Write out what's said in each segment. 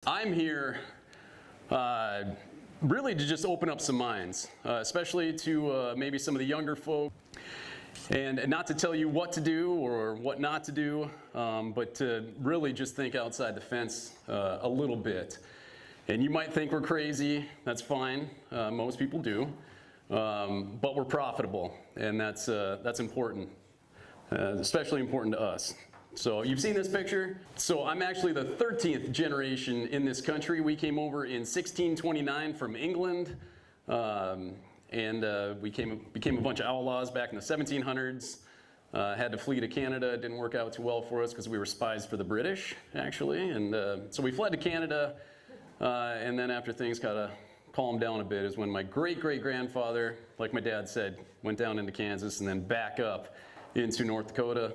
I'm here really to just open up some minds, especially to maybe some of the younger folk, and not to tell you what to do or what not to do, but to really just think outside the fence a little bit. And you might think we're crazy, that's fine, most people do, but we're profitable, and that's important, especially important to us. So you've seen this picture. So I'm actually the 13th generation in this country. We came over in 1629 from England, and we became a bunch of outlaws back in the 1700s. Had to flee to Canada. It didn't work out too well for us because we were spies for the British, actually. And so we fled to Canada, and then after things kind of calmed down a bit is when my great-great-grandfather, like my dad said, went down into Kansas and then back up into North Dakota.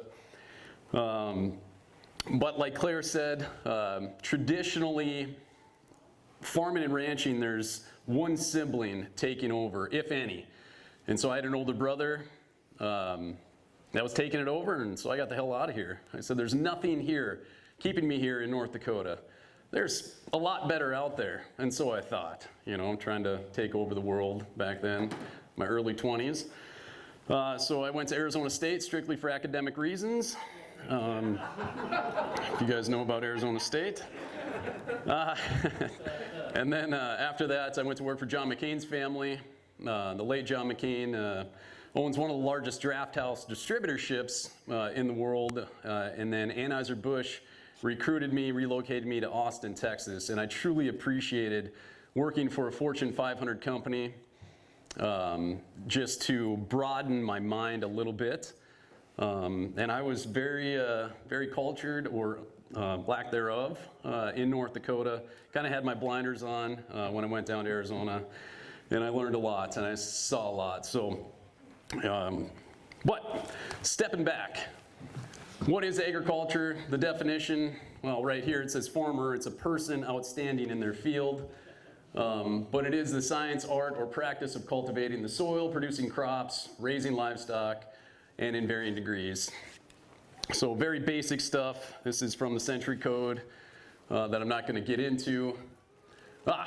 But like Claire said, traditionally, farming and ranching, there's one sibling taking over, if any. And so I had an older brother that was taking it over, and so I got the hell out of here. I said, there's nothing here keeping me here in North Dakota. There's a lot better out there. And so I thought, I'm trying to take over the world back then, my early 20s. So I went to Arizona State strictly for academic reasons. If you guys know about Arizona State. And then after that, I went to work for John McCain's family. The late John McCain owns one of the largest draft house distributorships in the world. And then Anheuser-Busch recruited me, relocated me to Austin, Texas. And I truly appreciated working for a Fortune 500 company just to broaden my mind a little bit. And I was very cultured, or lack thereof, in North Dakota. Kind of had my blinders on when I went down to Arizona, and I learned a lot, and I saw a lot. So, but stepping back, what is agriculture? The definition, well, right here it says farmer. It's a person outstanding in their field. But it is the science, art, or practice of cultivating the soil, producing crops, raising livestock, and in varying degrees. So very basic stuff. This is from the Century Code that I'm not going to get into. All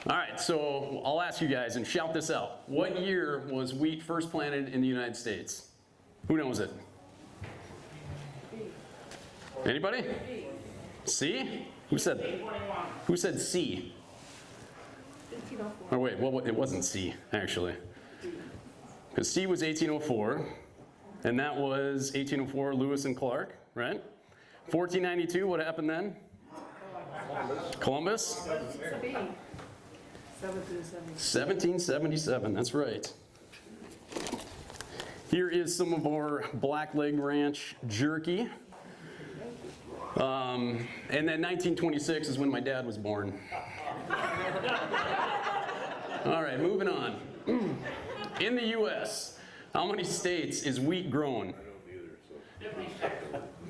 right, so I'll ask you guys and shout this out. What year was wheat first planted in the United States? Who knows it? Anybody? C? Who said C? Oh wait, well, it wasn't C, actually. Because C was 1804. And that was 1804, Lewis and Clark, right? 1492, what happened then? Columbus? 1777, that's right. Here is some of our Black Leg Ranch jerky. And then 1926 is when my dad was born. All right, moving on. In the U.S., how many states is wheat grown?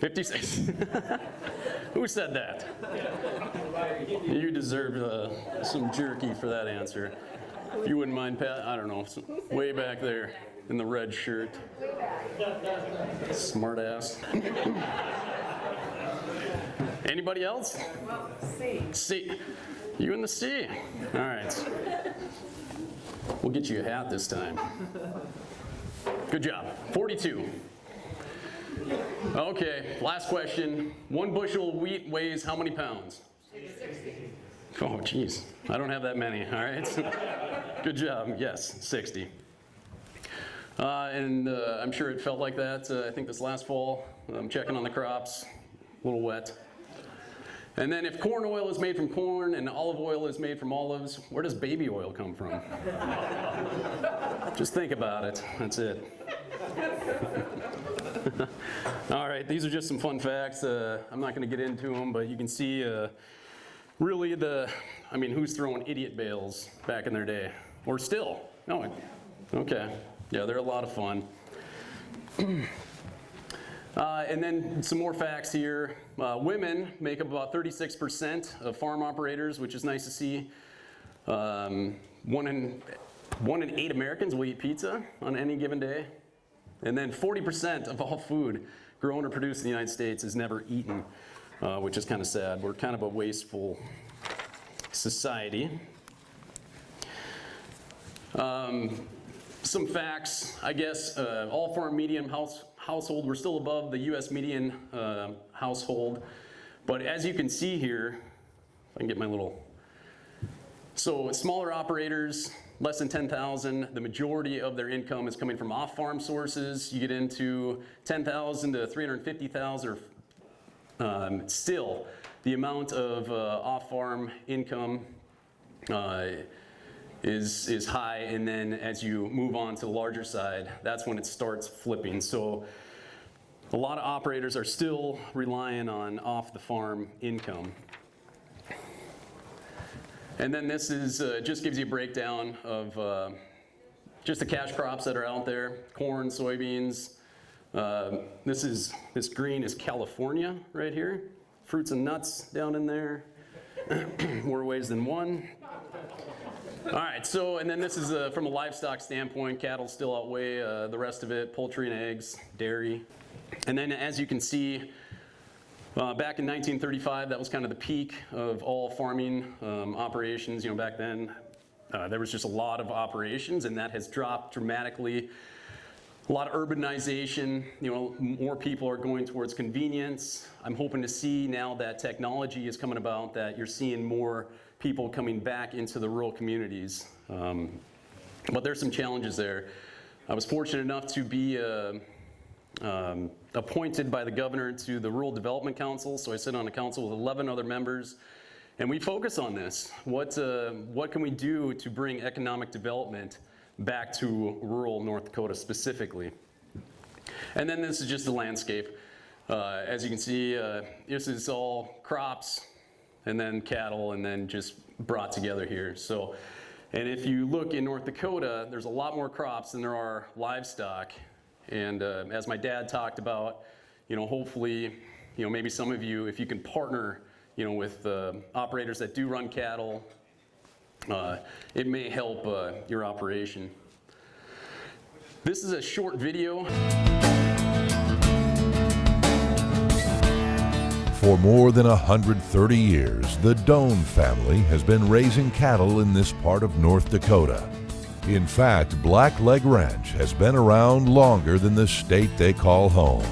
56. Who said that? You deserve some jerky for that answer. If you wouldn't mind, Pat, I don't know, way back there in the red shirt. Smart ass. Anybody else? C. You in the C. All right. We'll get you a hat this time. Good job. 42. Okay, last question. 1 bushel of wheat weighs how many pounds? 60. Oh, geez. I don't have that many, all right? Good job. Yes, 60. And I'm sure it felt like that, I think this last fall. I'm checking on the crops, a little wet. And then if corn oil is made from corn and olive oil is made from olives, where does baby oil come from? Just think about it. That's it. All right, these are just some fun facts. I'm not going to get into them, but you can see really who's throwing idiot bales back in their day? Or still? No. Okay. Yeah, they're a lot of fun. And then some more facts here. Women make up about 36% of farm operators, which is nice to see. 1 in 8 Americans will eat pizza on any given day. And then 40% of all food grown or produced in the United States is never eaten, which is kind of sad. We're kind of a wasteful society. Some facts, I guess, all farm medium household, we're still above the U.S. median household. But as you can see here, if I can get my little, so smaller operators, less than 10,000, the majority of their income is coming from off-farm sources. You get into 10,000 to 350,000, or still the amount of off-farm income is high, and then as you move on to the larger side, that's when it starts flipping. So a lot of operators are still relying on off-the-farm income. And then this is just gives you a breakdown of just the cash crops that are out there: corn, soybeans. This green is California right here. Fruits and nuts down in there. More ways than one. All right, so, and then this is from a livestock standpoint, cattle still outweigh the rest of it, poultry and eggs, dairy. And then as you can see, back in 1935, that was kind of the peak of all farming operations. You know, back then, there was just a lot of operations, and that has dropped dramatically. A lot of urbanization, you know, more people are going towards convenience. I'm hoping to see now that technology is coming about, that you're seeing more people coming back into the rural communities. But there's some challenges there. I was fortunate enough to be appointed by the governor to the Rural Development Council. So I sit on a council with 11 other members, and we focus on this. What can we do to bring economic development back to rural North Dakota specifically? And then this is just the landscape. As you can see, this is all crops, and then cattle, and then just brought together here. So, and if you look in North Dakota, there's a lot more crops than there are livestock. And as my dad talked about, you know, hopefully, you know, maybe some of you, if you can partner, you know, with operators that do run cattle, it may help your operation. This is a short video. For more than 130 years, the Doan family has been raising cattle in this part of North Dakota. In fact, Blackleg Ranch has been around longer than the state they call home.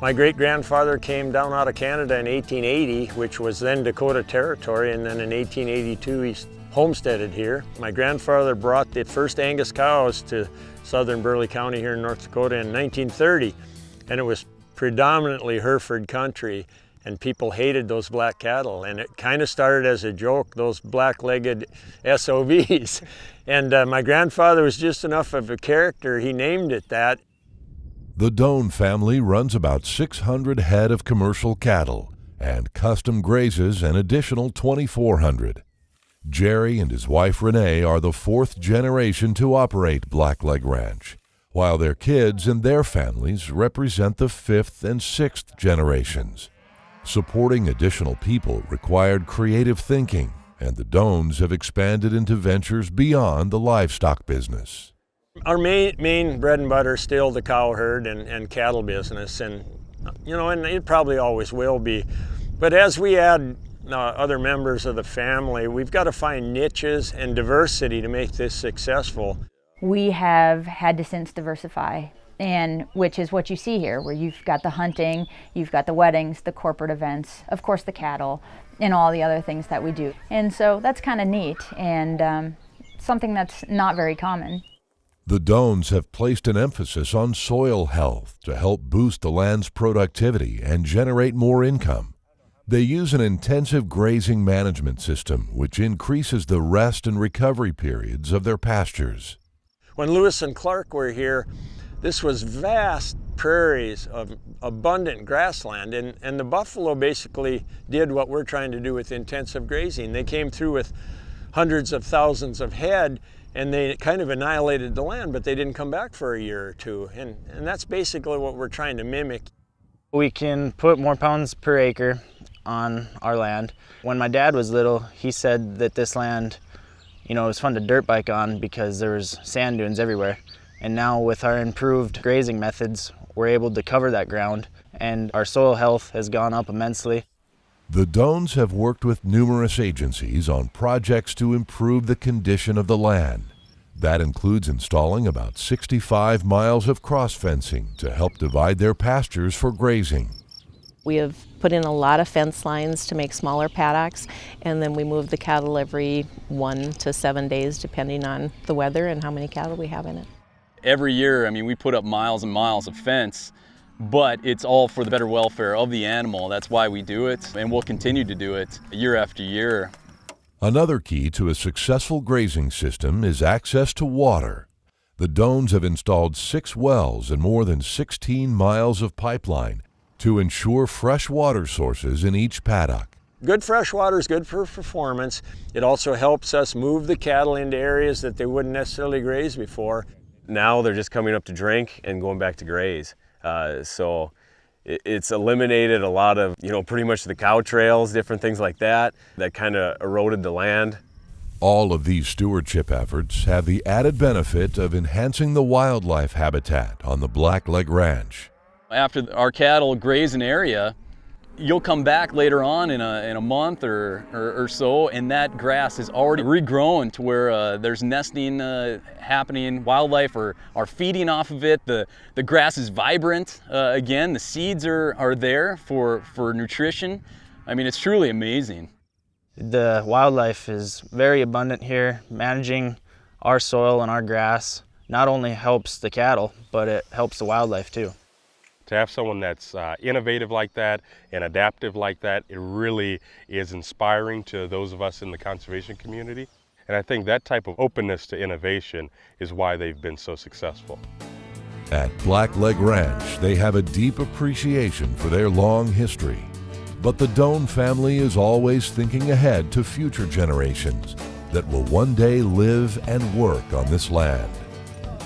My great-grandfather came down out of Canada in 1880, which was then Dakota Territory, and then in 1882 he homesteaded here. My grandfather brought the first Angus cows to southern Burleigh County here in North Dakota in 1930, and it was predominantly Hereford country, and people hated those black cattle, and it kind of started as a joke, those black-legged SOBs. And my grandfather was just enough of a character, he named it that. The Doan family runs about 600 head of commercial cattle and custom grazes an additional 2,400. Jerry and his wife Renee are the fourth generation to operate Blackleg Ranch, while their kids and their families represent the fifth and sixth generations. Supporting additional people required creative thinking, and the Doans have expanded into ventures beyond the livestock business. Our main bread and butter is still the cow herd and cattle business, and you know, and it probably always will be. But as we add other members of the family, we've got to find niches and diversity to make this successful. We have had to since diversify, and which is what you see here, where you've got the hunting, you've got the weddings, the corporate events, of course the cattle, and all the other things that we do. And so that's kind of neat, and something that's not very common. The Doans have placed an emphasis on soil health to help boost the land's productivity and generate more income. They use an intensive grazing management system which increases the rest and recovery periods of their pastures. When Lewis and Clark were here, this was vast prairies of abundant grassland, and the buffalo basically did what we're trying to do with intensive grazing. They came through with hundreds of thousands of head, and they kind of annihilated the land, but they didn't come back for a year or two, and that's basically what we're trying to mimic. We can put more pounds per acre on our land. When my dad was little, he said that this land, you know, it was fun to dirt bike on because there was sand dunes everywhere. And now with our improved grazing methods, we're able to cover that ground, and our soil health has gone up immensely. The Doans have worked with numerous agencies on projects to improve the condition of the land. That includes installing about 65 miles of cross fencing to help divide their pastures for grazing. We have put in a lot of fence lines to make smaller paddocks, and then we move the cattle every 1 to 7 days depending on the weather and how many cattle we have in it. Every year, I mean, we put up miles and miles of fence, but it's all for the better welfare of the animal. That's why we do it, and we'll continue to do it year after year. Another key to a successful grazing system is access to water. The Doans have installed 6 wells and more than 16 miles of pipeline to ensure fresh water sources in each paddock. Good fresh water is good for performance. It also helps us move the cattle into areas that they wouldn't necessarily graze before. Now they're just coming up to drink and going back to graze. So it's eliminated a lot of, pretty much the cow trails, different things like that kind of eroded the land. All of these stewardship efforts have the added benefit of enhancing the wildlife habitat on the Blackleg Ranch. After our cattle graze an area, you'll come back later on in a month or so, and that grass is already regrown to where there's nesting happening. Wildlife are feeding off of it. The grass is vibrant again. The seeds are there for nutrition. I mean, it's truly amazing. The wildlife is very abundant here. Managing our soil and our grass not only helps the cattle, but it helps the wildlife too. To have someone that's innovative like that and adaptive like that, it really is inspiring to those of us in the conservation community. And I think that type of openness to innovation is why they've been so successful. At Blackleg Ranch, they have a deep appreciation for their long history. But the Doan family is always thinking ahead to future generations that will one day live and work on this land.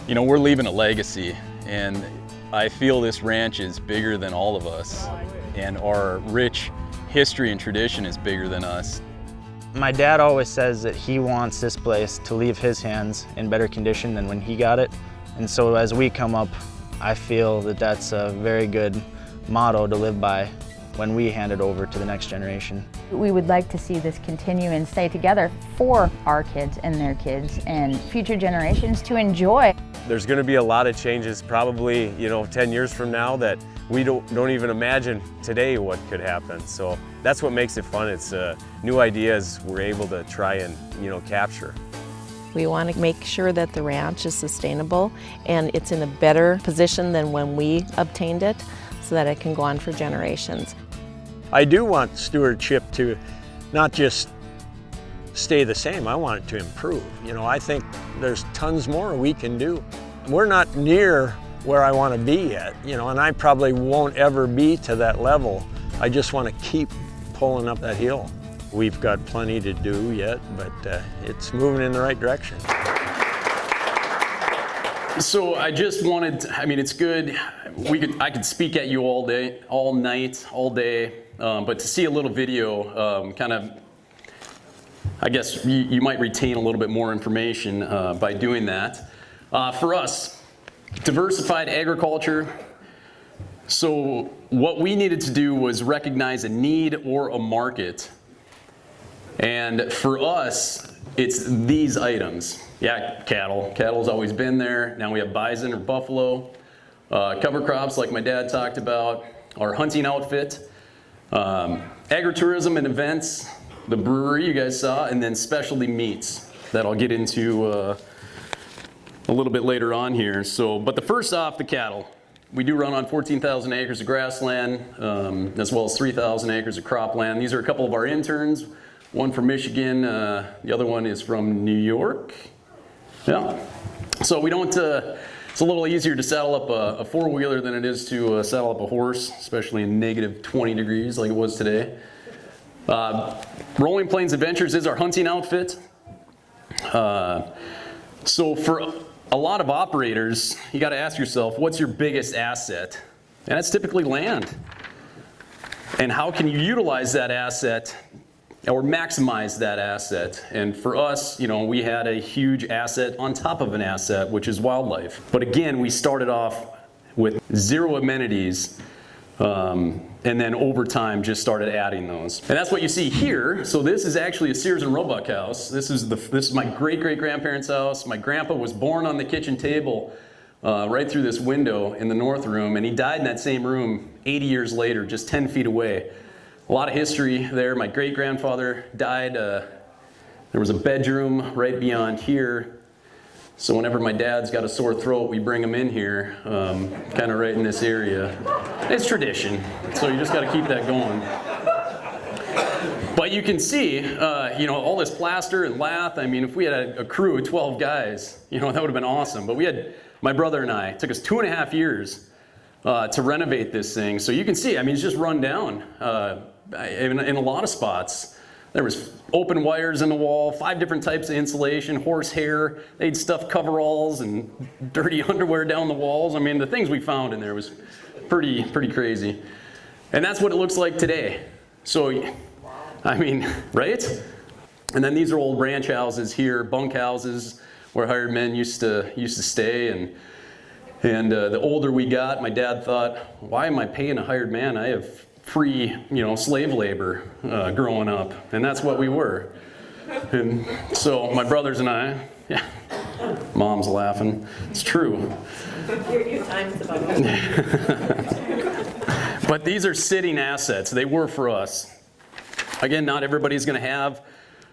We're leaving a legacy, and I feel this ranch is bigger than all of us, and our rich history and tradition is bigger than us. My dad always says that he wants this place to leave his hands in better condition than when he got it. And so as we come up, I feel that that's a very good motto to live by when we hand it over to the next generation. We would like to see this continue and stay together for our kids and their kids and future generations to enjoy. There's going to be a lot of changes probably, 10 years from now that we don't even imagine today what could happen. So that's what makes it fun. It's new ideas we're able to try and, capture. We want to make sure that the ranch is sustainable and it's in a better position than when we obtained it so that it can go on for generations. I do want stewardship to not just stay the same, I want it to improve. I think there's tons more we can do. We're not near where I want to be yet, and I probably won't ever be to that level. I just want to keep pulling up that hill. We've got plenty to do yet, but it's moving in the right direction. So I just wanted, it's good. I could speak at you all day, all night, all day, but to see a little video, I guess you might retain a little bit more information by doing that. For us, diversified agriculture. So what we needed to do was recognize a need or a market. And for us, it's these items. Yeah, cattle. Cattle's always been there. Now we have bison or buffalo. Cover crops like my dad talked about. Our hunting outfit. Agritourism and events. The brewery you guys saw. And then specialty meats that I'll get into a little bit later on here. But the first off, the cattle. We do run on 14,000 acres of grassland, as well as 3,000 acres of cropland. These are a couple of our interns. One from Michigan, the other one is from New York. Yeah. So we don't, it's a little easier to saddle up a four-wheeler than it is to saddle up a horse, especially in negative 20 degrees like it was today. Rolling Plains Adventures is our hunting outfit. So for a lot of operators, you got to ask yourself, what's your biggest asset? And that's typically land. And how can you utilize that asset or maximize that asset? And for us, we had a huge asset on top of an asset, which is wildlife. But again, we started off with zero amenities, and then over time just started adding those. And that's what you see here. So this is actually a Sears and Roebuck house. This is my great-great-grandparents' house. My grandpa was born on the kitchen table right through this window in the north room, and he died in that same room 80 years later, just 10 feet away. A lot of history there. My great-grandfather died. There was a bedroom right beyond here. So whenever my dad's got a sore throat, we bring him in here, kind of right in this area. It's tradition, so you just got to keep that going. But you can see, all this plaster and lath. I mean, if we had a crew of 12 guys, that would have been awesome. But we had, my brother and I, it took us 2.5 years to renovate this thing. So you can see, I mean, it's just run down in a lot of spots. There was open wires in the wall, 5 different types of insulation, horsehair. They'd stuff coveralls and dirty underwear down the walls. I mean, the things we found in there was pretty crazy. And that's what it looks like today. So, I mean, right? And then these are old ranch houses here, bunk houses where hired men used to stay. And the older we got, my dad thought, why am I paying a hired man? I have free, slave labor growing up, and that's what we were. And so my brothers and I, yeah, mom's laughing. It's true. Your time's about it. But these are sitting assets. They were for us. Again, not everybody's going to have.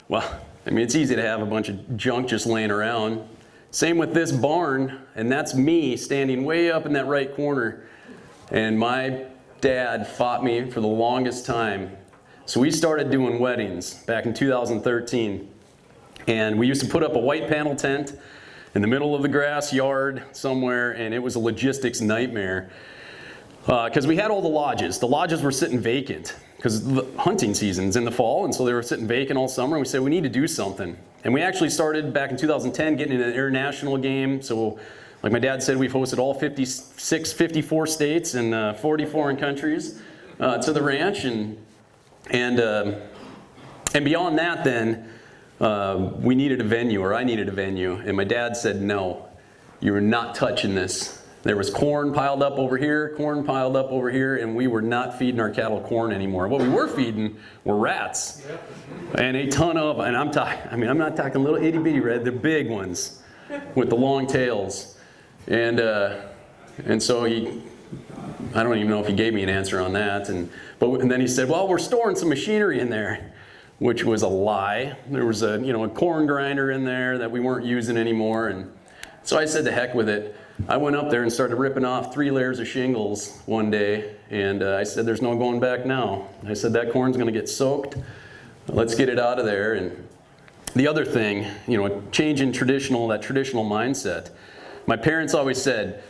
Well, I mean, it's easy to have a bunch of junk just laying around. Same with this barn, and that's me standing way up in that right corner. And my dad fought me for the longest time. So we started doing weddings back in 2013. And we used to put up a white panel tent in the middle of the grass yard somewhere, and it was a logistics nightmare. Because we had all the lodges. The lodges were sitting vacant because the hunting season's in the fall, and so they were sitting vacant all summer. And we said, we need to do something. And we actually started back in 2010 getting in an international game. So like my dad said, we've hosted all 54 states and 40 foreign countries to the ranch. And beyond that then, we needed a venue, or I needed a venue. And my dad said, no, you're not touching this. There was corn piled up over here, corn piled up over here, and we were not feeding our cattle corn anymore. What we were feeding were rats, and a ton of, and I'm not talking little itty bitty red, the big ones with the long tails. And so I don't even know if he gave me an answer on that. And then he said, well, we're storing some machinery in there, which was a lie. There was a corn grinder in there that we weren't using anymore. And so I said, to heck with it. I went up there and started ripping off 3 layers of shingles one day. And I said, there's no going back now. I said, that corn's going to get soaked. Let's get it out of there. And the other thing, changing that traditional mindset. My parents always said,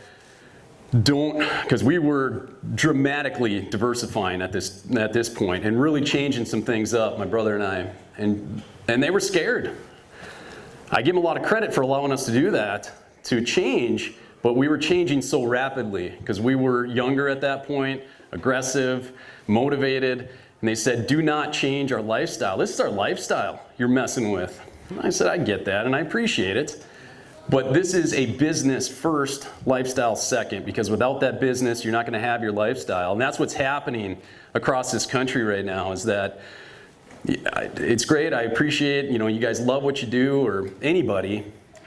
because we were dramatically diversifying at this point and really changing some things up, my brother and I, and they were scared. I give them a lot of credit for allowing us to do that, to change, but we were changing so rapidly because we were younger at that point, aggressive, motivated, and they said, do not change our lifestyle. This is our lifestyle you're messing with. And I said, I get that, and I appreciate it. But this is a business first, lifestyle second, because without that business, you're not going to have your lifestyle. And that's what's happening across this country right now, is that it's great. I appreciate, you guys love what you do, or anybody,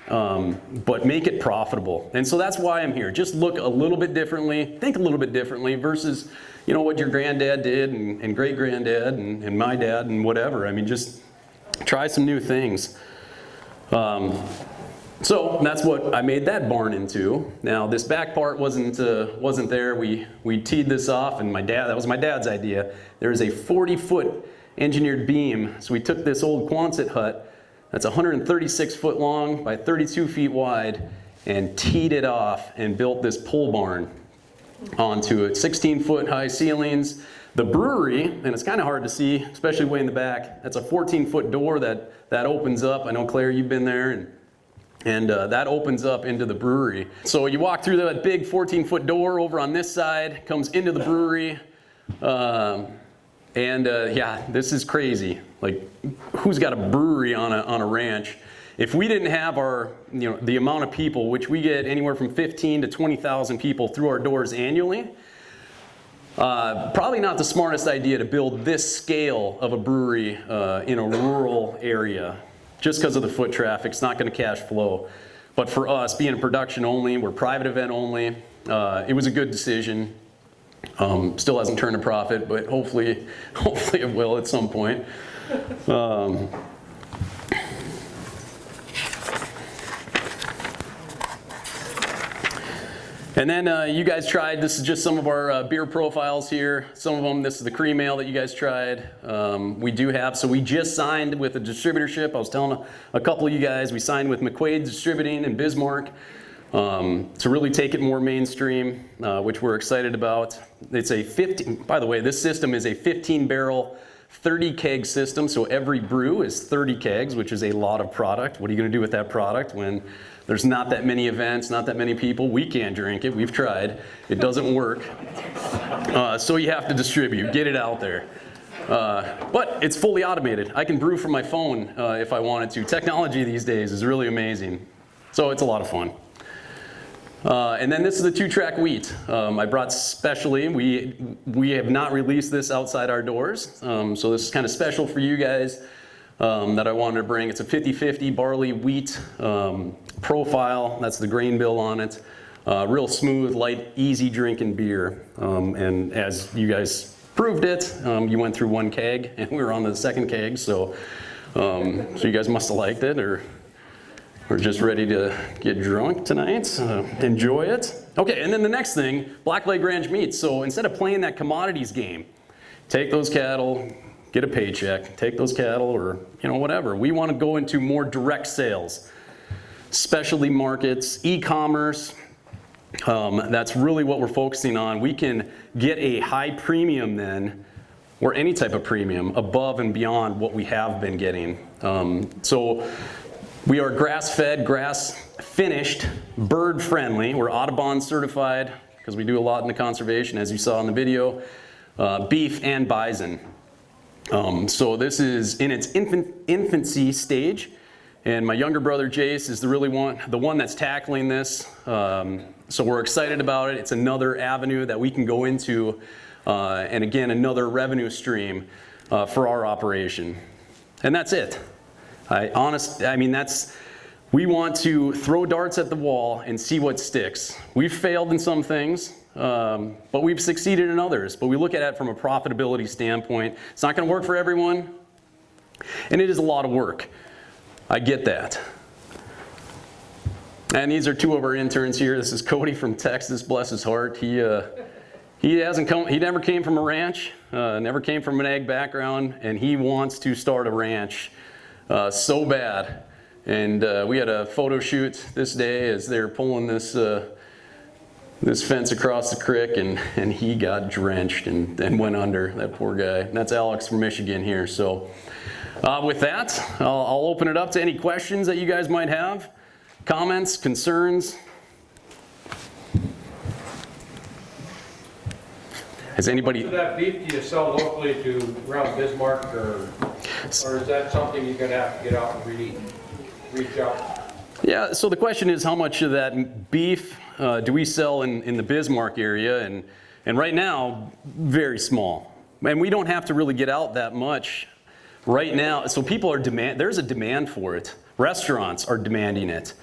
but make it profitable. And so that's why I'm here. Just look a little bit differently, think a little bit differently versus, what your granddad did and great granddad and my dad and whatever. I mean, just try some new things. So that's what I made that barn into. Now this back part wasn't there. We teed this off, and that was my dad's idea. There is a 40-foot engineered beam. So we took this old Quonset hut that's 136 foot long by 32 feet wide and teed it off and built this pole barn onto it. 16-foot high ceilings. The brewery, and it's kind of hard to see, especially way in the back, that's a 14-foot door that opens up. I know, Claire, you've been there, and that opens up into the brewery. So you walk through that big 14-foot door over on this side, comes into the brewery, yeah, this is crazy. Like, who's got a brewery on a ranch? If we didn't have the amount of people, which we get anywhere from 15 to 20,000 people through our doors annually, Probably not the smartest idea to build this scale of a brewery in a rural area, just because of the foot traffic. It's not going to cash flow. But for us, being production only, we're private event only, it was a good decision. Still hasn't turned a profit, but hopefully it will at some point. And then you guys tried, this is just some of our beer profiles here. Some of them, this is the cream ale that you guys tried. We do have, so we just signed with a distributorship. I was telling a couple of you guys, we signed with McQuaid Distributing in Bismarck to really take it more mainstream, which we're excited about. It's a 15, by the way, this system is a 15 barrel, 30 keg system. So every brew is 30 kegs, which is a lot of product. What are you gonna do with that product when there's not that many events, not that many people? We can't drink it, we've tried. It doesn't work. So you have to distribute, get it out there. But it's fully automated. I can brew from my phone if I wanted to. Technology these days is really amazing. So it's a lot of fun. And then this is the 2-track wheat. I brought specially, we have not released this outside our doors. So this is kind of special for you guys. That I wanted to bring. It's a 50-50 barley wheat profile. That's the grain bill on it. Real smooth, light, easy drinking beer. And as you guys proved it, you went through 1 keg and we were on the 2nd keg. So you guys must have liked it, or we're just ready to get drunk tonight. Enjoy it. Okay, and then the next thing, Black Leg Ranch meats. So instead of playing that commodities game, take those cattle, get a paycheck, take those cattle, or whatever. We want to go into more direct sales, specialty markets, e-commerce. That's really what we're focusing on. We can get a high premium then, or any type of premium, above and beyond what we have been getting. So we are grass-fed, grass-finished, bird-friendly. We're Audubon certified, because we do a lot in the conservation, as you saw in the video, beef and bison. So this is in its infancy stage, and my younger brother Jace is the one that's tackling this. So we're excited about it. It's another avenue that we can go into, and again, another revenue stream for our operation. And that's it. We want to throw darts at the wall and see what sticks. We've failed in some things. But we've succeeded in others. But we look at it from a profitability standpoint. It's not going to work for everyone, and it is a lot of work. I get that. And these are 2 of our interns here. This is Cody from Texas, bless his heart. He never came from a ranch, never came from an ag background, and he wants to start a ranch so bad. And we had a photo shoot this day as they're pulling this fence across the creek, and he got drenched and went under, that poor guy. And that's Alex from Michigan here. So with that, I'll open it up to any questions that you guys might have, comments, concerns. Has anybody? So that beef, do you sell locally to around Bismarck, or is that something you're going to have to get out and really reach out? Yeah, so the question is, how much of that beef do we sell in the Bismarck area? And right now, very small. And we don't have to really get out that much right now. So people are there's a demand for it. Restaurants are demanding it.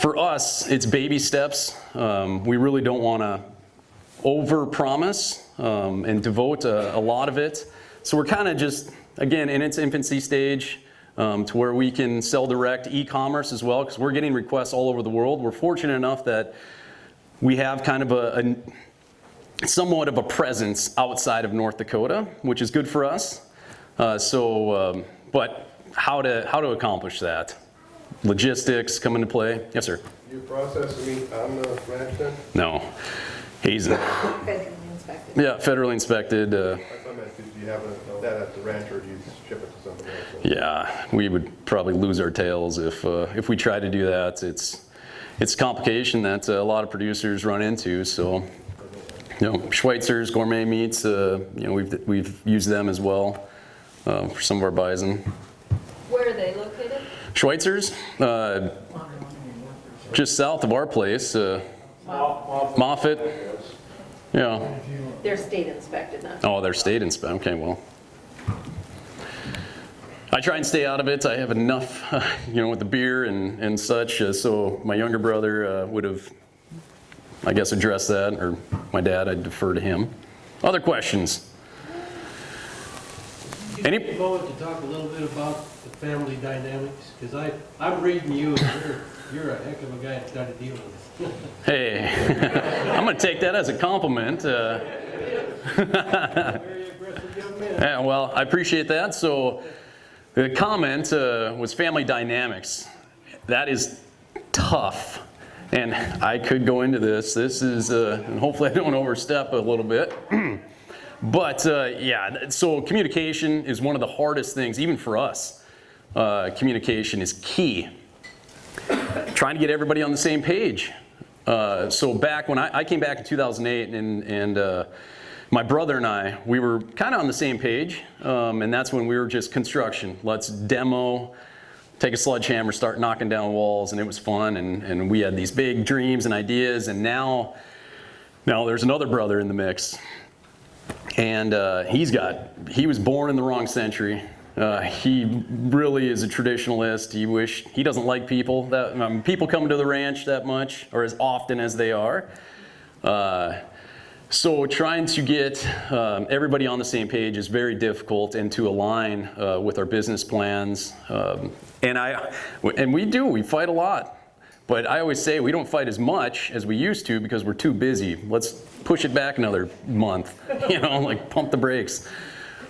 For us, it's baby steps. We really don't want to over-promise and devote a lot of it. So we're kind of just, again, in its infancy stage, to where we can sell direct e-commerce as well, because we're getting requests all over the world. We're fortunate enough that we have kind of a somewhat of a presence outside of North Dakota, which is good for us. But how to accomplish that? Logistics come into play. Yes, sir. Do you process the meat on the ranch then? No, hazing. Federally inspected. Yeah, federally inspected. Do you have that at the ranch, or do you ship it to somebody else? Yeah, we would probably lose our tails if we tried to do that. It's a complication that a lot of producers run into. So, Schweitzer's gourmet meats. We've used them as well for some of our bison. Where are they located? Schweitzer's, just south of our place. Moffett. Yeah. They're state inspected, not. Oh, they're state inspected. Okay, well. I try and stay out of it. I have enough, with the beer and such. So my younger brother would have, I guess, addressed that, or my dad, I'd defer to him. Other questions? Any moment to talk a little bit about the family dynamics, because I'm reading you, and you're a heck of a guy to try to deal with. Hey, I'm going to take that as a compliment. Very aggressive young man. Yeah, well, I appreciate that. So the comment was family dynamics. That is tough. And I could go into this. This is, and hopefully I don't overstep a little bit. But yeah, so communication is one of the hardest things, even for us. Communication is key. Trying to get everybody on the same page. So back when I came back in 2008, and my brother and I, we were kind of on the same page, and that's when we were just construction. Let's demo, take a sledgehammer, start knocking down walls, and it was fun, and we had these big dreams and ideas, and now there's another brother in the mix. And he was born in the wrong century. He really is a traditionalist. He doesn't like people people coming to the ranch that much or as often as they are. So trying to get everybody on the same page is very difficult, and to align with our business plans. And we fight a lot. But I always say we don't fight as much as we used to because we're too busy. Let's push it back another month, like pump the brakes.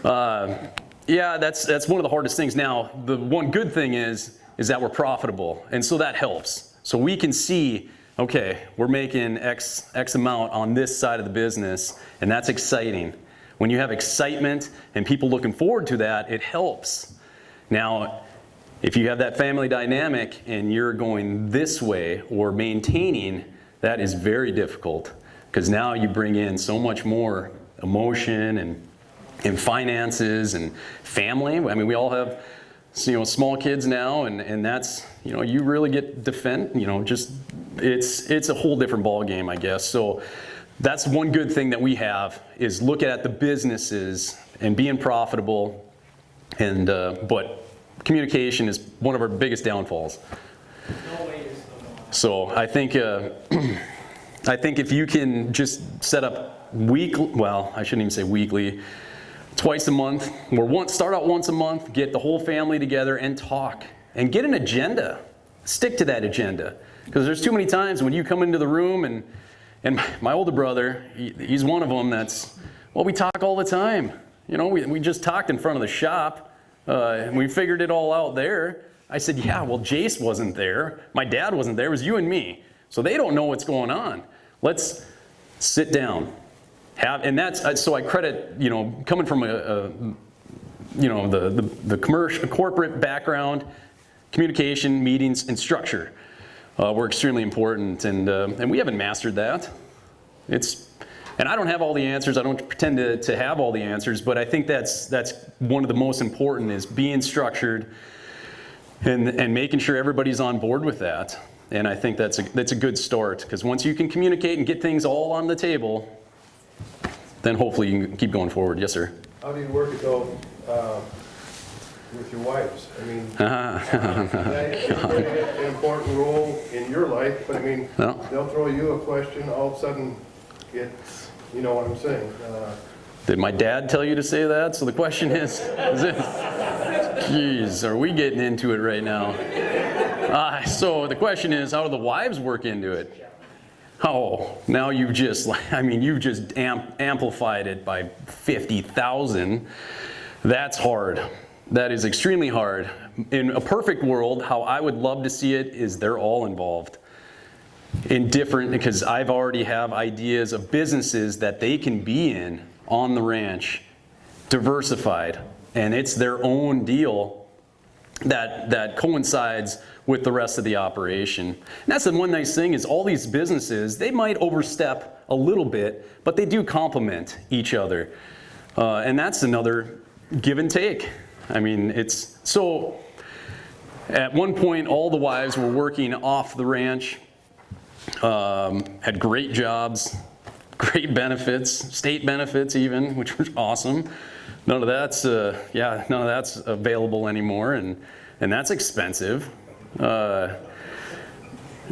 Yeah, that's one of the hardest things. Now, the one good thing is that we're profitable, and so that helps. So we can see, okay, we're making X amount on this side of the business, and that's exciting. When you have excitement and people looking forward to that, it helps. Now, if you have that family dynamic and you're going this way or maintaining, that is very difficult, because now you bring in so much more emotion and finances and family. I mean, we all have small kids now, and that's, you really get it's a whole different ball game, I guess. So that's one good thing that we have, is look at the businesses and being profitable, and but communication is one of our biggest downfalls. So I think if you can just set up I shouldn't even say weekly, twice a month, or start out once a month, get the whole family together and talk, and get an agenda. Stick to that agenda, because there's too many times when you come into the room, and my older brother, he's one of them we talk all the time. We just talked in front of the shop. And we figured it all out there. I said, yeah, well, Jace wasn't there. My dad wasn't there. It was you and me. So they don't know what's going on. Let's sit down. So I credit, coming from the commercial, corporate background, communication, meetings, and structure were extremely important. And we haven't mastered that. And I don't have all the answers. I don't pretend to have all the answers, but I think that's one of the most important, is being structured and making sure everybody's on board with that. And I think that's a good start, because once you can communicate and get things all on the table, then hopefully you can keep going forward. Yes, sir. How do you work it though with your wives? I mean, that's an important role in your life, but I mean, they'll throw you a question, all of a sudden it's, you know what I'm saying. Did my dad tell you to say that? So the question is geez, are we getting into it right now? So the question is, how do the wives work into it? Oh, now you've just amplified it by 50,000. That's hard. That is extremely hard. In a perfect world, how I would love to see it is they're all involved. Because I've already have ideas of businesses that they can be in on the ranch, diversified, and it's their own deal that coincides with the rest of the operation. And that's the one nice thing, is all these businesses, they might overstep a little bit, but they do complement each other. And that's another give and take. I mean, so at one point, all the wives were working off the ranch, had great jobs, great benefits, state benefits even, which was awesome. None of that's, none of that's available anymore, and that's expensive.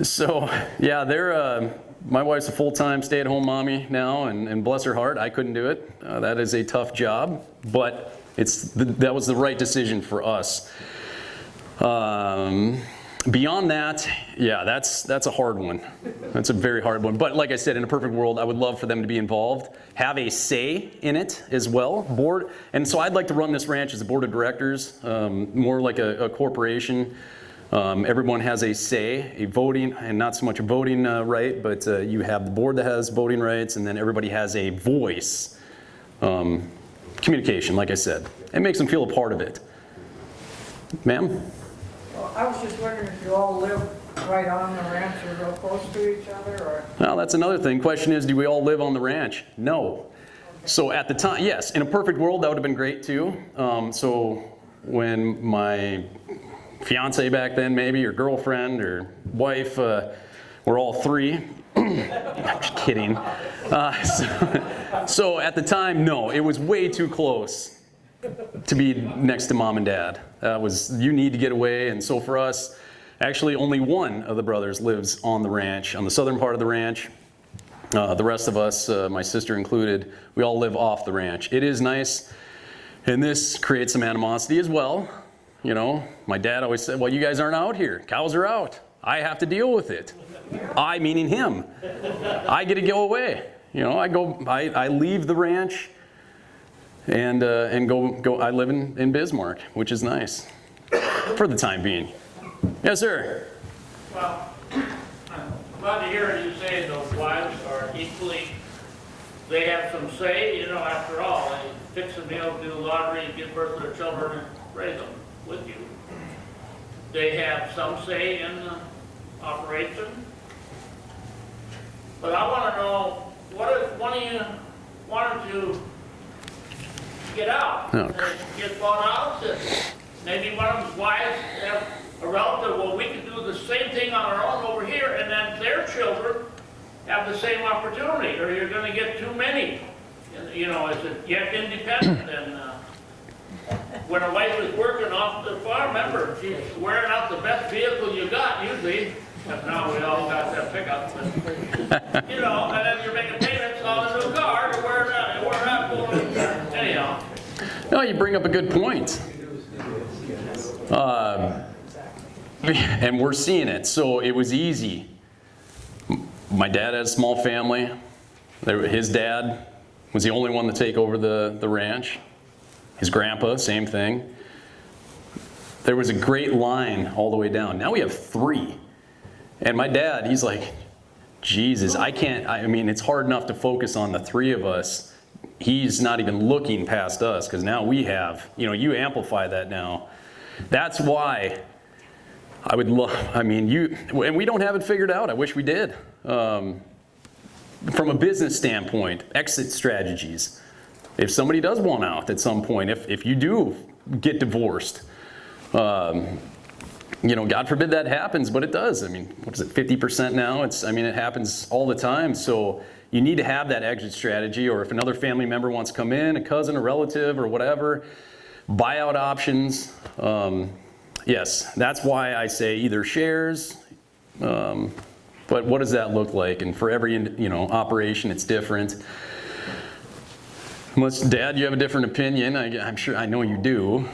So yeah, my wife's a full-time stay-at-home mommy now, and bless her heart, I couldn't do it. That is a tough job, but that was the right decision for us. Beyond that, yeah, that's a hard one. That's a very hard one. But like I said, in a perfect world, I would love for them to be involved, have a say in it as well. And so I'd like to run this ranch as a board of directors, more like a corporation. Everyone has a say, a voting, and not so much a voting right, but you have the board that has voting rights, and then everybody has a voice. Communication, like I said. It makes them feel a part of it. Ma'am? Well, I was just wondering if you all live right on the ranch or real close to each other, or? Well, that's another thing. Question is, do we all live on the ranch? No. So at the time, yes, in a perfect world, that would have been great too. So when my fiance back then, maybe, or girlfriend or wife, we're all three. I'm just kidding. So at the time, no, it was way too close to be next to mom and dad. You need to get away. And so for us, actually only one of the brothers lives on the ranch, on the southern part of the ranch. The rest of us, my sister included, we all live off the ranch. It is nice, and this creates some animosity as well. You know, my dad always said, well, you guys aren't out here. Cows are out. I have to deal with it. I, meaning him. I get to go away. You know, I leave the ranch and go. I live in Bismarck, which is nice for the time being. Yes, sir. Well, I'm glad to hear you say those wives are equally, they have some say, you know, after all, they fix a meal, do the laundry, give birth to their children, and raise them with you. They have some say in the operation. But I want to know, what if one of you wanted to get out, and get bought out, and maybe one of his wives have a relative, well, we could do the same thing on our own over here, and then their children have the same opportunity, or you're going to get too many. You know, is it yet independent? And when a wife is working off the farm, remember, she's wearing out the best vehicle you got, usually. But now we all got that pickup. But, you know, and then you're making payments on a new car to wear that going. Anyhow. No, you bring up a good point. And we're seeing it. So it was easy. My dad had a small family. His dad was the only one to take over the ranch. His grandpa, same thing. There was a great line all the way down. Now we have 3. And my dad, he's like, Jesus, I mean, it's hard enough to focus on the 3 of us. He's not even looking past us, because now we have, you know, you amplify that now. That's why I would love, I mean, and we don't have it figured out. I wish we did. From a business standpoint, exit strategies. If somebody does want out at some point, if you do get divorced, you know, God forbid that happens, but it does. I mean, what is it, 50% now? It happens all the time. So you need to have that exit strategy, or if another family member wants to come in, a cousin, a relative, or whatever, buyout options. Yes, that's why I say either shares, but what does that look like? And for every, you know, operation, it's different. Unless, Dad, you have a different opinion. I'm sure, I know you do.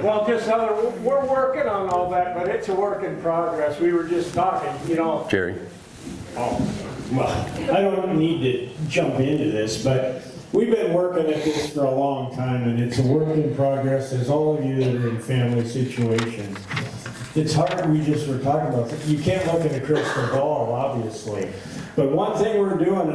Well, just we're working on all that, but it's a work in progress. We were just talking, you know. Jerry. Oh, well, I don't need to jump into this, but we've been working at this for a long time, and it's a work in progress. As all of you that are in family situations, it's hard. We just were talking about, you can't look at a crystal ball, obviously. But one thing we're doing,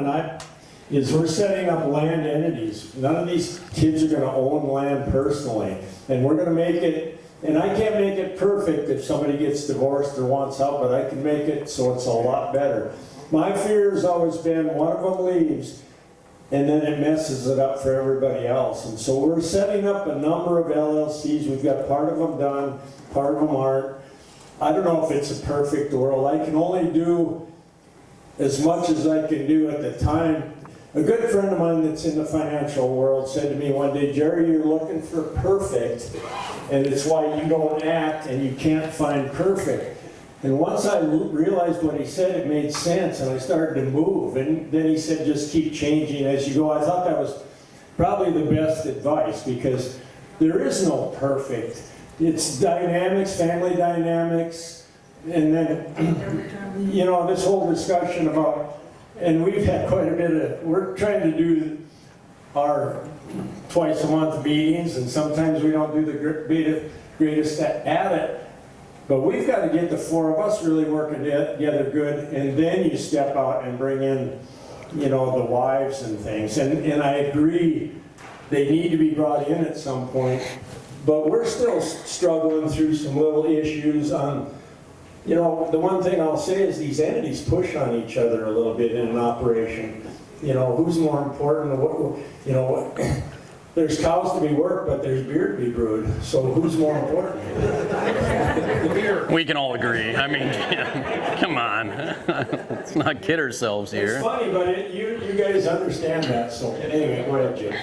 is we're setting up land entities. None of these kids are going to own land personally. And we're going to make it, and I can't make it perfect if somebody gets divorced or wants out, but I can make it so it's a lot better. My fear has always been one of them leaves, and then it messes it up for everybody else. And so we're setting up a number of LLCs. We've got part of them done, part of them aren't. I don't know if it's a perfect world. I can only do as much as I can do at the time. A good friend of mine that's in the financial world said to me one day, Jerry, you're looking for perfect, and it's why you don't act and you can't find perfect. And once I realized what he said, it made sense, and I started to move. And then he said, just keep changing as you go. I thought that was probably the best advice, because there is no perfect. It's dynamics, family dynamics, and then, you know, this whole discussion about, and we've had quite a bit of, we're trying to do our twice a month meetings, and sometimes we don't do the greatest at it. But we've got to get the four of us really working together good, and then you step out and bring in, you know, the wives and things. And I agree, they need to be brought in at some point. But we're still struggling through some little issues on, you know, the one thing I'll say is these entities push on each other a little bit in an operation. You know, who's more important? What, you know, there's cows to be worked, but there's beer to be brewed. So who's more important? We can all agree. I mean, come on. Let's not kid ourselves here. It's funny, but you guys understand that. So anyway, go ahead, Jim.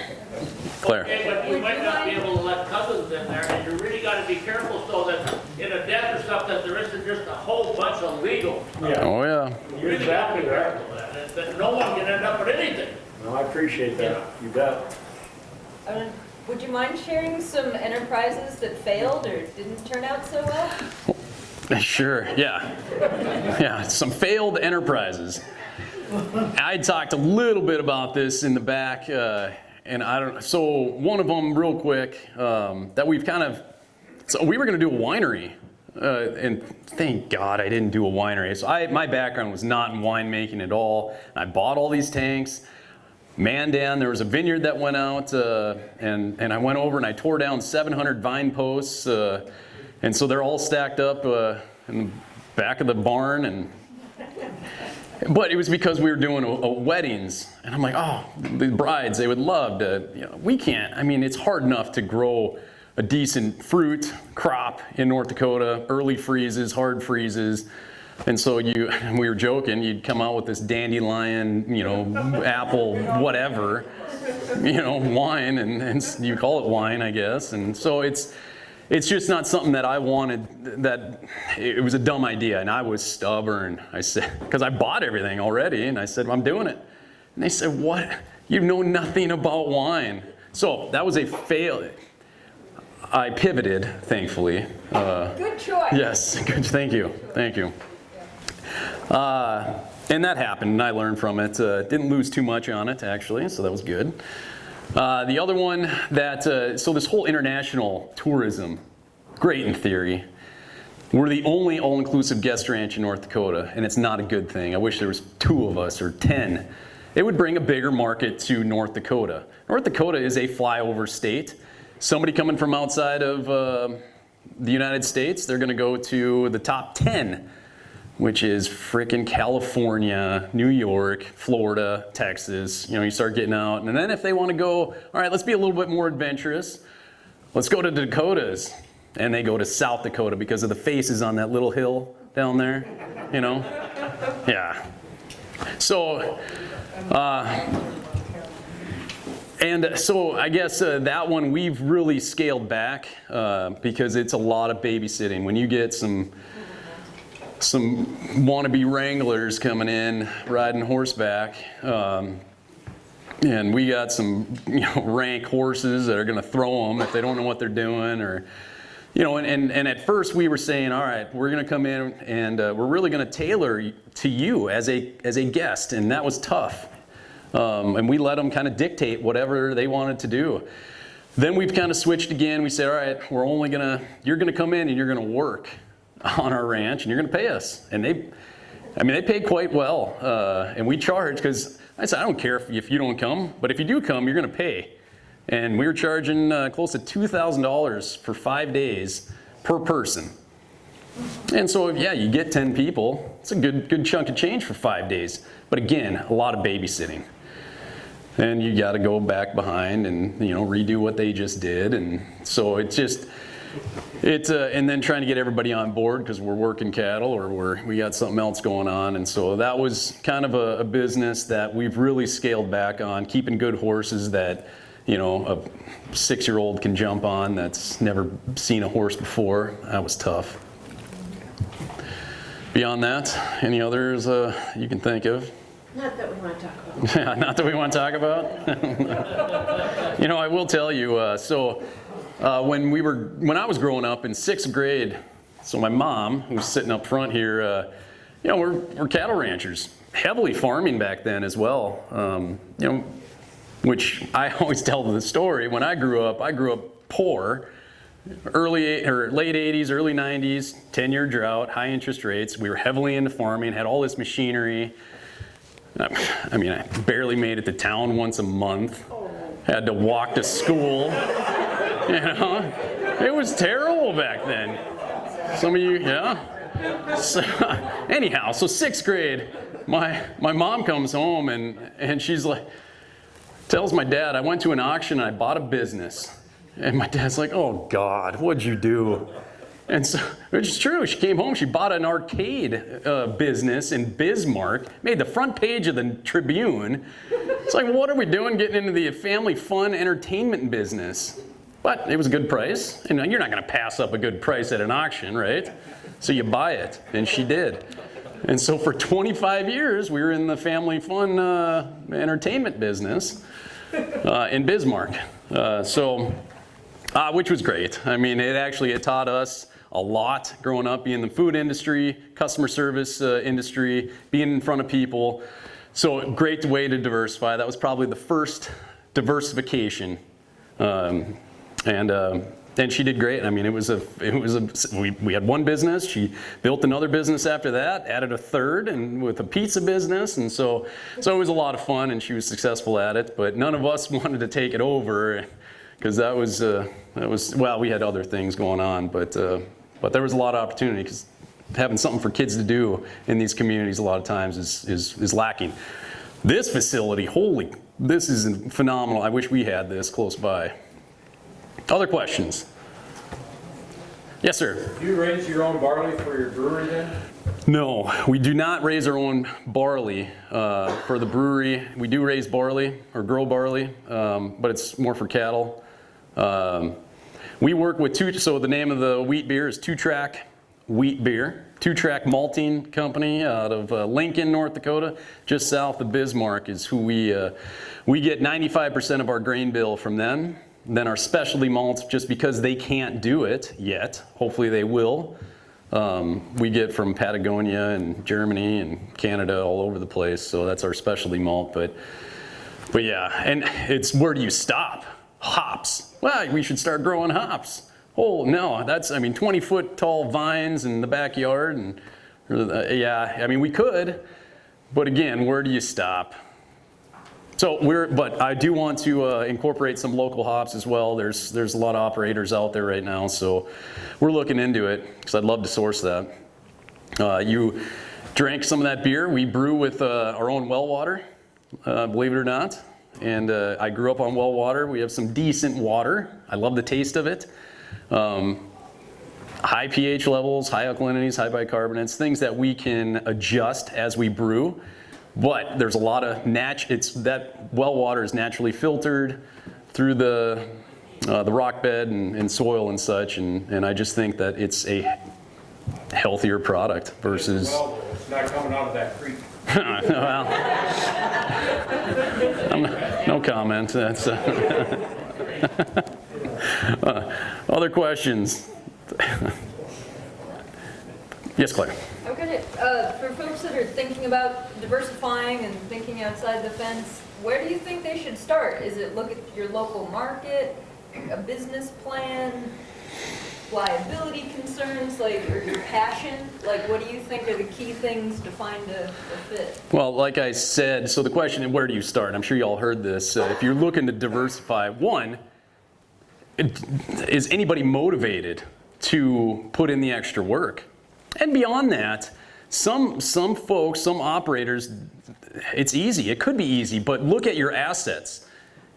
Claire. Okay, but you might not be able to let cousins in there, and you really got to be careful so that in a death or stuff that there isn't just a whole bunch of legal stuff. Yeah. Oh, yeah. You really got to be careful of that no one can end up with anything. No, I appreciate that. You bet. Would you mind sharing some enterprises that failed or didn't turn out so well? Sure, yeah. Yeah, some failed enterprises. I talked a little bit about this in the back, and so one of them real quick, that we've kind of, so we were gonna do a winery, and thank God I didn't do a winery. So my background was not in winemaking at all. I bought all these tanks. Man down, there was a vineyard that went out, and I went over and I tore down 700 vine posts, and so they're all stacked up in the back of the barn. But it was because we were doing a weddings, and I'm like, oh, the brides, they would love to, you know, we can't. I mean, it's hard enough to grow a decent fruit crop in North Dakota, early freezes, hard freezes. And so we were joking, you'd come out with this dandelion, you know, apple, whatever, you know, wine, and you call it wine, I guess. And so it's just not something that I wanted, that it was a dumb idea. And I was stubborn. I said, because I bought everything already, and I said, I'm doing it. And they said, what? You know nothing about wine. So that was a fail. I pivoted, thankfully. Good choice. Yes, good, thank you. And that happened, and I learned from it. Didn't lose too much on it, actually, so that was good. The other one so this whole international tourism, great in theory. We're the only all-inclusive guest ranch in North Dakota, and it's not a good thing. I wish there was 2 of us or 10. It would bring a bigger market to North Dakota. North Dakota is a flyover state. Somebody coming from outside of the United States, they're going to go to the top 10. Which is frickin' California, New York, Florida, Texas. You know, you start getting out. And then if they want to go, all right, let's be a little bit more adventurous. Let's go to the Dakotas. And they go to South Dakota because of the faces on that little hill down there, you know? Yeah. So, so I guess that one we've really scaled back because it's a lot of babysitting. When you get some wannabe wranglers coming in riding horseback, and we got some, you know, rank horses that are going to throw them if they don't know what they're doing, or, you know, and at first we were saying, all right, we're going to come in and we're really going to tailor to you as a guest, and that was tough, and we let them kind of dictate whatever they wanted to do. Then we've kind of switched again. We said, all right, you're going to come in and you're going to work on our ranch, and you're going to pay us. And they pay quite well, and we charge, because I said, I don't care if you don't come, but if you do come, you're going to pay. And we were charging close to $2,000 for 5 days per person. And so, yeah, you get 10 people. It's a good chunk of change for 5 days. But again, a lot of babysitting. And you got to go back behind and, you know, redo what they just did. And so it's just, And then trying to get everybody on board because we're working cattle or we got something else going on. And so that was kind of a business that we've really scaled back on, keeping good horses that, you know, a 6-year-old can jump on that's never seen a horse before. That was tough. Beyond that, any others you can think of? Not that we want to talk about. Yeah, not that we want to talk about. You know, I will tell you, when I was growing up in 6th grade, so my mom, who's sitting up front here, you know, we're cattle ranchers, heavily farming back then as well. You know, which I always tell the story. When I grew up poor, late 80s, early 90s, 10-year drought, high interest rates. We were heavily into farming, had all this machinery. I mean, I barely made it to town once a month. Had to walk to school. You know, it was terrible back then. Some of you, yeah? So, anyhow, so 6th grade, my mom comes home and she's like, tells my dad, I went to an auction and I bought a business. And my dad's like, oh God, what'd you do? And so, which is true, she came home, she bought an arcade business in Bismarck, made the front page of the Tribune. It's like, what are we doing getting into the family fun entertainment business? But it was a good price, and you're not gonna pass up a good price at an auction, right? So you buy it, and she did. And so for 25 years, we were in the family fun entertainment business in Bismarck. Which was great. I mean, it taught us a lot growing up, being in the food industry, customer service industry, being in front of people. So great way to diversify. That was probably the first diversification. And she did great. I mean, we had one business. She built another business after that, added a third, and with a pizza business. And so it was a lot of fun, and she was successful at it. But none of us wanted to take it over because that was well, we had other things going on, but there was a lot of opportunity because having something for kids to do in these communities a lot of times is lacking. This facility, this is phenomenal. I wish we had this close by. Other questions? Yes, sir. Do you raise your own barley for your brewery then? No, we do not raise our own barley for the brewery. We do raise barley or grow barley, but it's more for cattle. We work with so the name of the wheat beer is 2-Track Wheat Beer. 2-Track Malting Company out of Lincoln, North Dakota, just south of Bismarck is who we get 95% of our grain bill from them. Then our specialty malts, just because they can't do it yet, hopefully they will, we get from Patagonia and Germany and Canada, all over the place. So that's our specialty malt. But yeah, and it's where do you stop? Hops. Well, we should start growing hops. Oh no, 20-foot tall vines in the backyard, and yeah, I mean we could, but again, where do you stop? So but I do want to incorporate some local hops as well. There's a lot of operators out there right now, so we're looking into it because I'd love to source that. You drank some of that beer. We brew with our own well water, believe it or not. And I grew up on well water. We have some decent water. I love the taste of it. High pH levels, high alkalinities, high bicarbonates, things that we can adjust as we brew. But there's a lot of that well water is naturally filtered through the rock bed and soil and such, and I just think that it's a healthier product versus. Well, it's not coming out of that creek. Well, no comment. That's other questions. Yes, Claire. I'm gonna, for folks that are thinking about diversifying and thinking outside the fence, where do you think they should start? Is it look at your local market, a business plan, liability concerns, or your passion? Like, what do you think are the key things to find a fit? Well, like I said, so the question is, where do you start? I'm sure you all heard this. If you're looking to diversify, one, is anybody motivated to put in the extra work? And beyond that, some folks, some operators, it's easy. It could be easy, but look at your assets,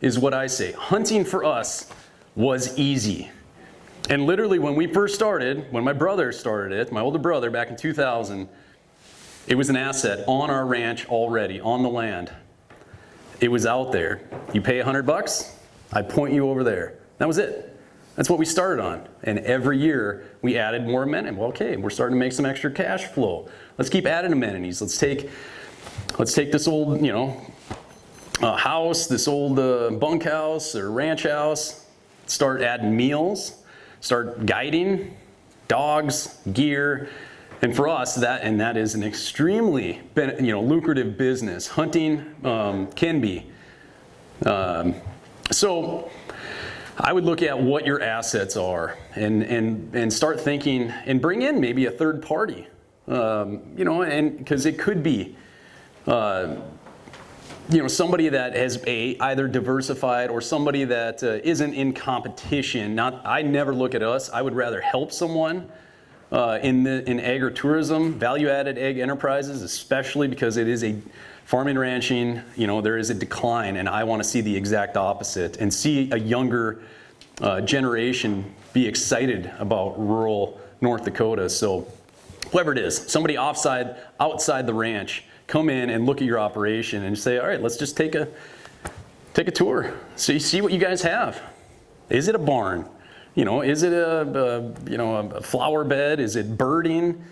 is what I say. Hunting for us was easy. And literally when we first started, when my brother started it, my older brother back in 2000, it was an asset on our ranch already, on the land. It was out there. You pay $100, I point you over there. That was it. That's what we started on. And every year we added more amenities. Well, okay, we're starting to make some extra cash flow. Let's keep adding amenities. Let's take this old, house, this old bunkhouse or ranch house, start adding meals, start guiding, dogs, gear. And for us, that is an extremely lucrative business. Hunting can be. So I would look at what your assets are and start thinking and bring in maybe a third party, and because it could be, somebody that has either diversified or somebody that isn't in competition. I never look at us. I would rather help someone in agritourism, value-added ag enterprises, especially because it is a farming, ranching, there is a decline, and I want to see the exact opposite and see a younger generation be excited about rural North Dakota. So whoever it is, somebody outside the ranch, come in and look at your operation and say, all right, let's just take a tour. So you see what you guys have. Is it a barn? Is it a flower bed? Is it birding?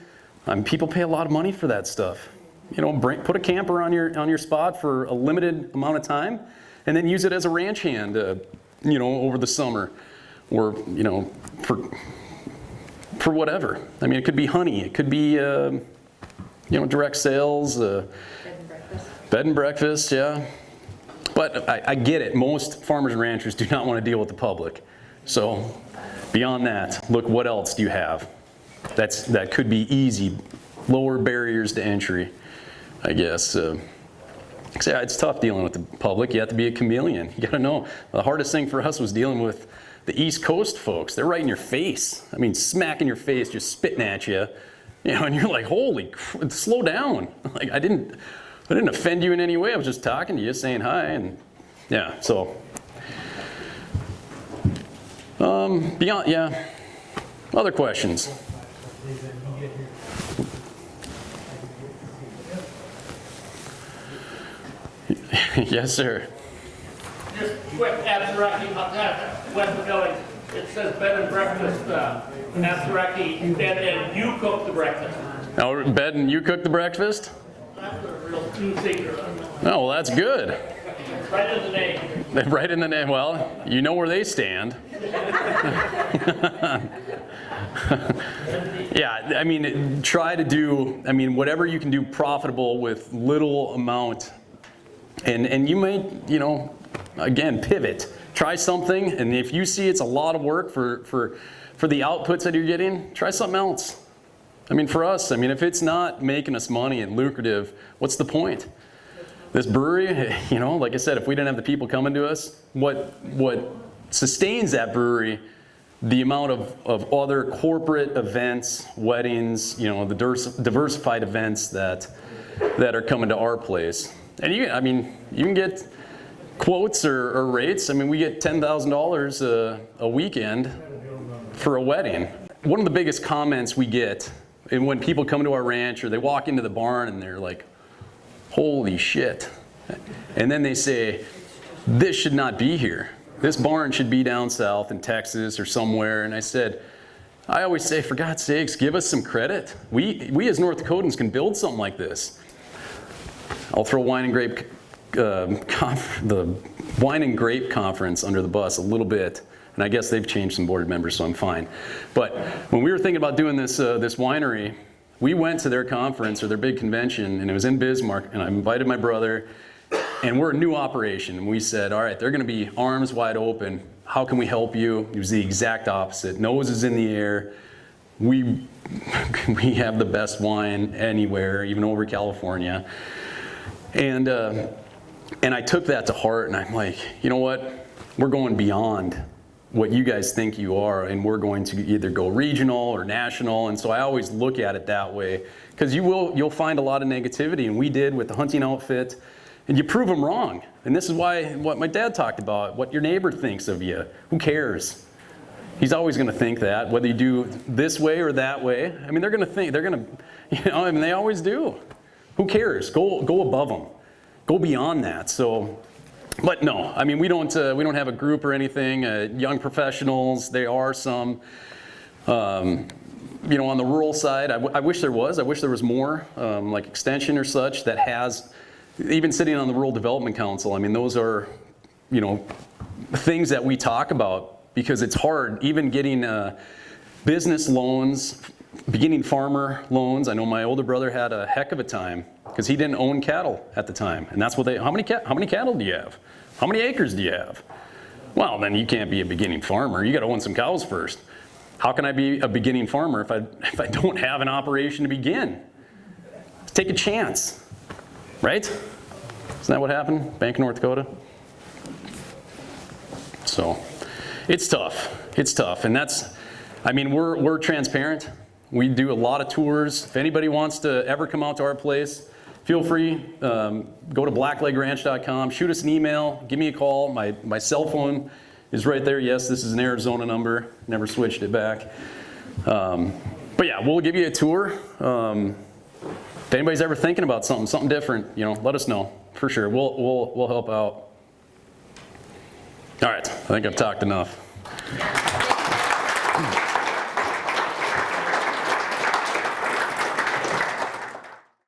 People pay a lot of money for that stuff. Put a camper on your spot for a limited amount of time, and then use it as a ranch hand, over the summer, or for whatever. It could be honey. It could be direct sales, bed and breakfast, yeah. But I get it. Most farmers and ranchers do not want to deal with the public. So beyond that, look, what else do you have? That could be easy, lower barriers to entry, I guess. It's tough dealing with the public. You have to be a chameleon. You got to know. The hardest thing for us was dealing with the East Coast folks. They're right in your face. Smack in your face, just spitting at you. And you're like, holy, slow down. Like, I didn't offend you in any way. I was just talking to you, saying hi, and yeah. So beyond, yeah. Other questions? Yes, sir. Just quick, Absaraki, West McGilling. It says bed and breakfast, Absaraki, bed and you cook the breakfast. Oh, bed and you cook the breakfast? That's a real two-seater. Oh, well, that's good. Right in the name. Right in the name. Well, you know where they stand. Yeah, try to do, whatever you can do profitable with little amount. And you may, again, pivot. Try something, and if you see it's a lot of work for the outputs that you're getting, try something else. For us, if it's not making us money and lucrative, what's the point? This brewery, like I said, if we didn't have the people coming to us, what sustains that brewery, the amount of other corporate events, weddings, the diversified events that are coming to our place. And you can get quotes or rates. We get $10,000 a weekend for a wedding. One of the biggest comments we get, and when people come to our ranch or they walk into the barn and they're like, holy shit. And then they say, this should not be here. This barn should be down south in Texas or somewhere. And I always say, for God's sakes, give us some credit. We as North Dakotans can build something like this. I'll throw wine and grape, the wine and grape conference under the bus a little bit. And I guess they've changed some board members, so I'm fine. But when we were thinking about doing this winery, we went to their conference or their big convention, and it was in Bismarck, and I invited my brother, and we're a new operation. And we said, all right, they're going to be arms wide open. How can we help you? It was the exact opposite. Nose is in the air. We have the best wine anywhere, even over California. And I took that to heart, and I'm like, you know what? We're going beyond what you guys think you are, and we're going to either go regional or national. And so I always look at it that way, because you'll find a lot of negativity, and we did with the hunting outfit, and you prove them wrong. And this is what my dad talked about, what your neighbor thinks of you. Who cares? He's always going to think that, whether you do this way or that way. I mean, they're going to think, I mean, they always do. Who cares? Go above them. Go beyond that. So, but no, I mean, we don't have a group or anything. Young professionals, there are some. You know, on the rural side, I wish there was. I wish there was more, like extension or such, that has, even sitting on the Rural Development Council. I mean, those are, you know, things that we talk about because it's hard, even getting business loans, beginning farmer loans. I know my older brother had a heck of a time because he didn't own cattle at the time, and that's what how many cattle do you have? How many acres do you have? Well, then you can't be a beginning farmer. You got to own some cows first. How can I be a beginning farmer if I don't have an operation to begin? Take a chance, right? Isn't that what happened? Bank of North Dakota? So it's tough. It's tough. And that's, I mean, we're transparent. We do a lot of tours. If anybody wants to ever come out to our place, feel free. Go to blacklegranch.com, shoot us an email, give me a call. My cell phone is right there. Yes, this is an Arizona number. Never switched it back. But yeah, we'll give you a tour. If anybody's ever thinking about something different, you know, let us know for sure. We'll help out. All right, I think I've talked enough.